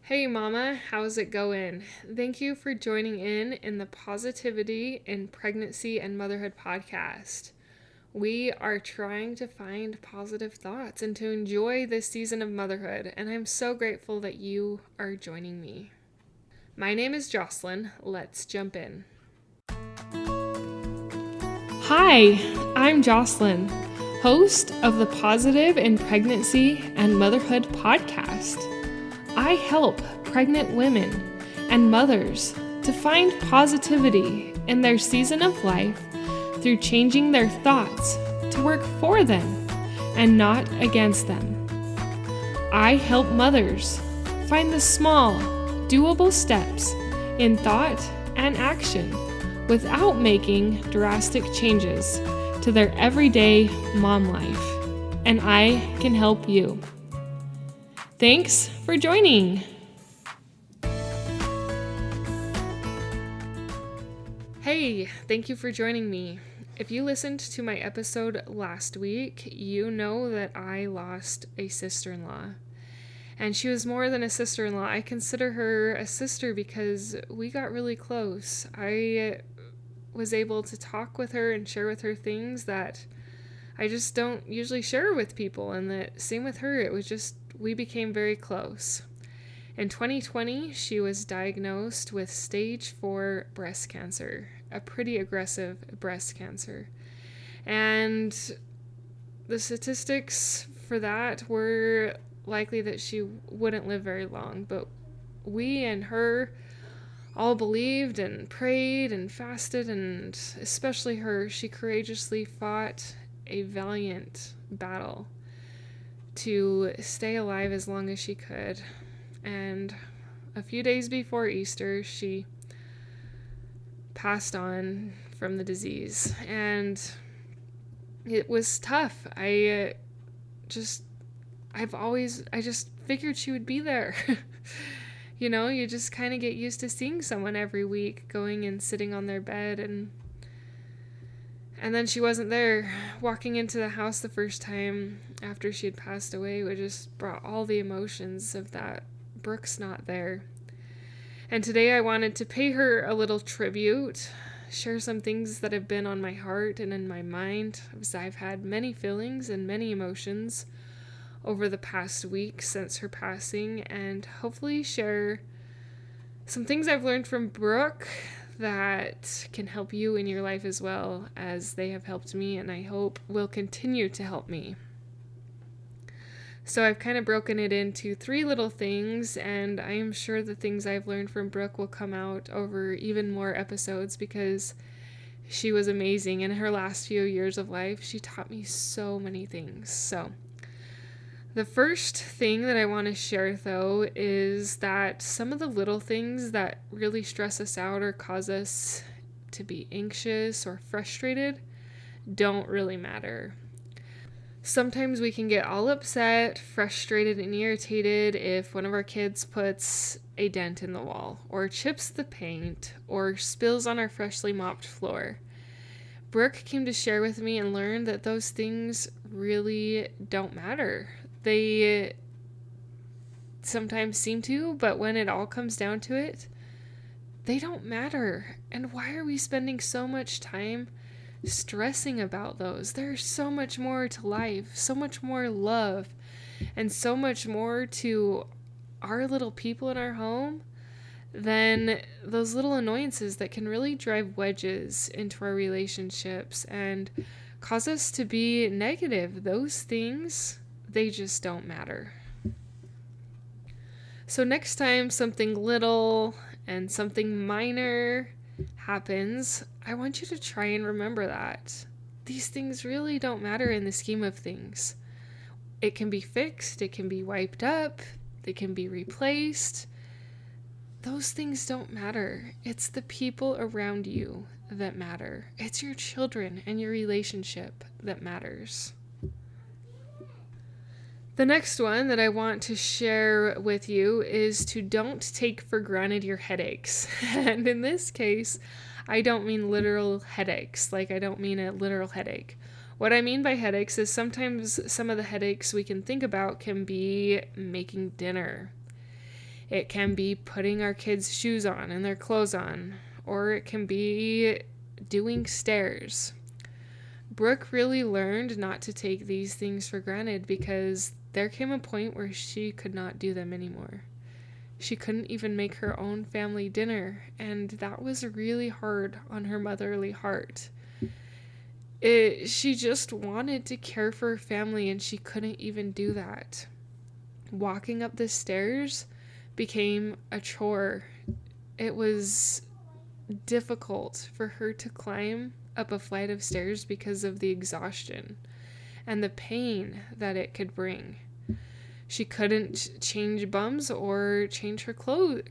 Hey mama, how's it going? Thank you for joining in the Positivity in Pregnancy and Motherhood podcast. We are trying to find positive thoughts and to enjoy this season of motherhood, and I'm so grateful that you are joining me. My name is Jocelyn. Let's jump in. Hi, I'm Jocelyn, host of the Positive in Pregnancy and Motherhood podcast. I help pregnant women and mothers to find positivity in their season of life through changing their thoughts to work for them and not against them. I help mothers find the small, doable steps in thought and action without making drastic changes to their everyday mom life. And I can help you. Thanks for joining. Hey, thank you for joining me. If you listened to my episode last week, you know that I lost a sister-in-law. And she was more than a sister-in-law. I consider her a sister because we got really close. I was able to talk with her and share with her things that I just don't usually share with people. And that same with her, it was just, we became very close. In 2020, she was diagnosed with stage 4 breast cancer, a pretty aggressive breast cancer. And the statistics for that were likely that she wouldn't live very long. But we and her all believed and prayed and fasted, and especially her, she courageously fought a valiant battle to stay alive as long as she could. And a few days before Easter, she passed on from the disease. And it was tough. I just figured she would be there. You know, you just kind of get used to seeing someone every week, going and sitting on their bed, and then she wasn't there. Walking into the house the first time after she had passed away, it just brought all the emotions of that. Brooke's not there. And today I wanted to pay her a little tribute, share some things that have been on my heart and in my mind, as I've had many feelings and many emotions over the past week since her passing, and hopefully share some things I've learned from Brooke that can help you in your life as well, as they have helped me and I hope will continue to help me. So I've kind of broken it into 3 little things, and I am sure the things I've learned from Brooke will come out over even more episodes because she was amazing. In her last few years of life, she taught me so many things. So the first thing that I want to share, though, is that some of the little things that really stress us out or cause us to be anxious or frustrated don't really matter. Sometimes we can get all upset, frustrated, and irritated if one of our kids puts a dent in the wall, or chips the paint, or spills on our freshly mopped floor. Brooke came to share with me and learned that those things really don't matter. They sometimes seem to, but when it all comes down to it, they don't matter. And why are we spending so much time stressing about those? There's so much more to life, so much more love, and so much more to our little people in our home than those little annoyances that can really drive wedges into our relationships and cause us to be negative. Those things, they just don't matter. So next time something little and something minor happens, I want you to try and remember that these things really don't matter in the scheme of things. It can be fixed, it can be wiped up, they can be replaced. Those things don't matter. It's the people around you that matter. It's your children and your relationship that matters. The next one that I want to share with you is to don't take for granted your headaches. And in this case, I don't mean literal headaches. Like, I don't mean a literal headache. What I mean by headaches is sometimes some of the headaches we can think about can be making dinner. It can be putting our kids' shoes on and their clothes on, or it can be doing stairs. Brooke really learned not to take these things for granted because there came a point where she could not do them anymore. She couldn't even make her own family dinner, and that was really hard on her motherly heart. She just wanted to care for her family, and she couldn't even do that. Walking up the stairs became a chore. It was difficult for her to climb up a flight of stairs because of the exhaustion and the pain that it could bring. She couldn't change bums or change her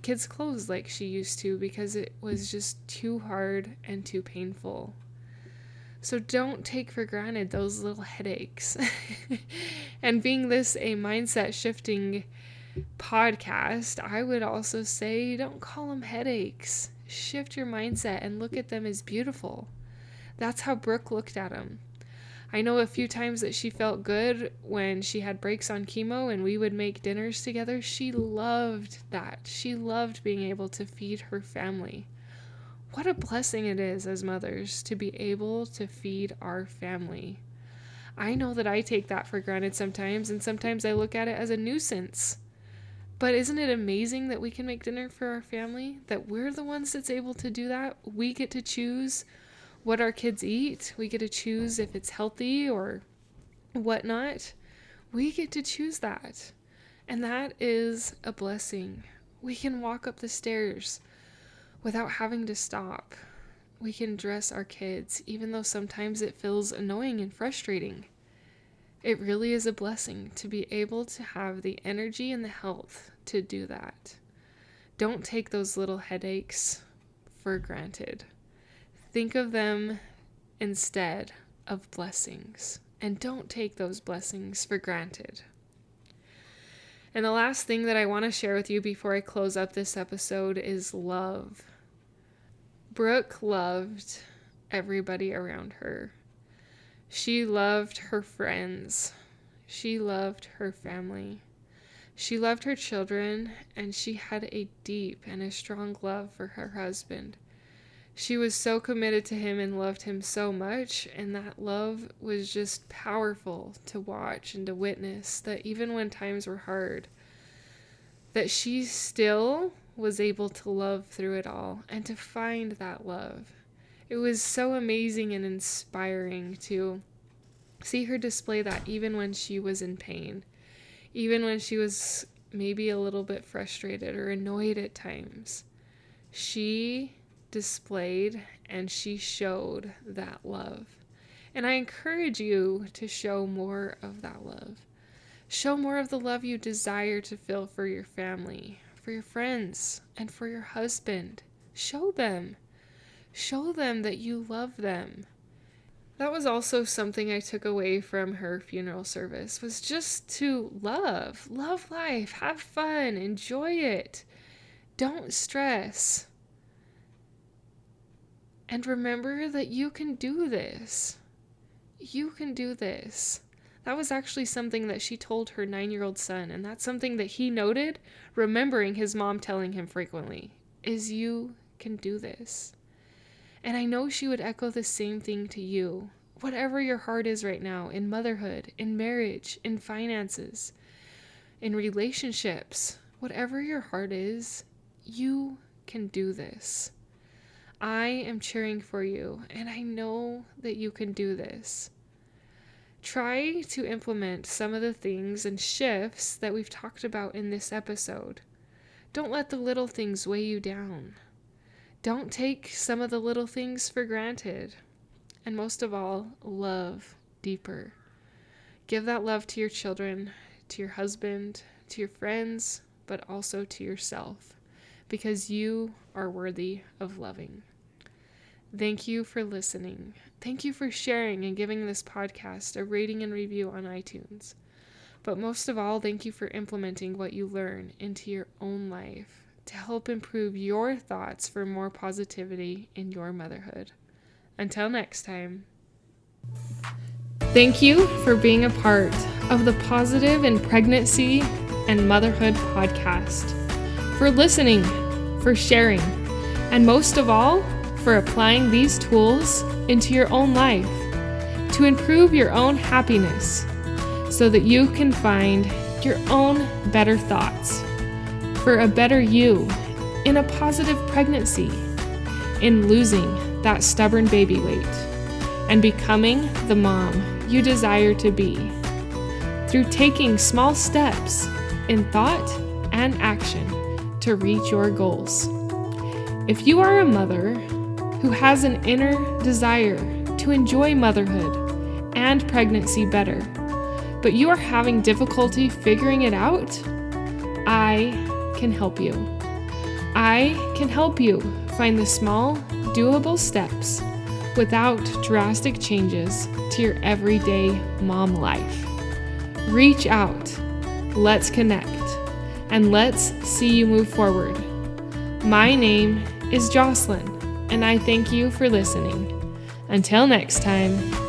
kids' clothes like she used to because it was just too hard and too painful. So don't take for granted those little headaches. And being this a mindset shifting podcast, I would also say don't call them headaches. Shift your mindset and look at them as beautiful. That's how Brooke looked at them. I know a few times that she felt good when she had breaks on chemo and we would make dinners together. She loved that. She loved being able to feed her family. What a blessing it is as mothers to be able to feed our family. I know that I take that for granted sometimes, and sometimes I look at it as a nuisance. But isn't it amazing that we can make dinner for our family? That we're the ones that's able to do that? We get to choose what our kids eat. We get to choose if it's healthy or whatnot. We get to choose that. And that is a blessing. We can walk up the stairs without having to stop. We can dress our kids, even though sometimes it feels annoying and frustrating. It really is a blessing to be able to have the energy and the health to do that. Don't take those little headaches for granted. Think of them instead of blessings, and don't take those blessings for granted. And the last thing that I want to share with you before I close up this episode is love. Brooke loved everybody around her. She loved her friends. She loved her family. She loved her children, and she had a deep and a strong love for her husband. She was so committed to him and loved him so much, and that love was just powerful to watch and to witness, that even when times were hard, that she still was able to love through it all and to find that love. It was so amazing and inspiring to see her display that even when she was in pain, even when she was maybe a little bit frustrated or annoyed at times. She displayed and she showed that love. And I encourage you to show more of that love. Show more of the love you desire to feel for your family, for your friends, and for your husband. Show them. Show them that you love them. That was also something I took away from her funeral service, was just to love life, have fun, enjoy it. Don't stress. And remember that you can do this. You can do this. That was actually something that she told her 9-year-old son, and that's something that he noted, remembering his mom telling him frequently, is you can do this. And I know she would echo the same thing to you. Whatever your heart is right now, in motherhood, in marriage, in finances, in relationships, whatever your heart is, you can do this. I am cheering for you, and I know that you can do this. Try to implement some of the things and shifts that we've talked about in this episode. Don't let the little things weigh you down. Don't take some of the little things for granted. And most of all, love deeper. Give that love to your children, to your husband, to your friends, but also to yourself, because you are worthy of loving. Thank you for listening. Thank you for sharing and giving this podcast a rating and review on iTunes. But most of all, thank you for implementing what you learn into your own life to help improve your thoughts for more positivity in your motherhood. Until next time. Thank you for being a part of the Positive in Pregnancy and Motherhood podcast. for listening, for sharing, and most of all, for applying these tools into your own life to improve your own happiness so that you can find your own better thoughts for a better you in a positive pregnancy, in losing that stubborn baby weight, and becoming the mom you desire to be through taking small steps in thought and action to reach your goals. If you are a mother who has an inner desire to enjoy motherhood and pregnancy better, but you are having difficulty figuring it out, I can help you. I can help you find the small, doable steps without drastic changes to your everyday mom life. Reach out, let's connect, and let's see you move forward. My name is Jocelyn, and I thank you for listening. Until next time.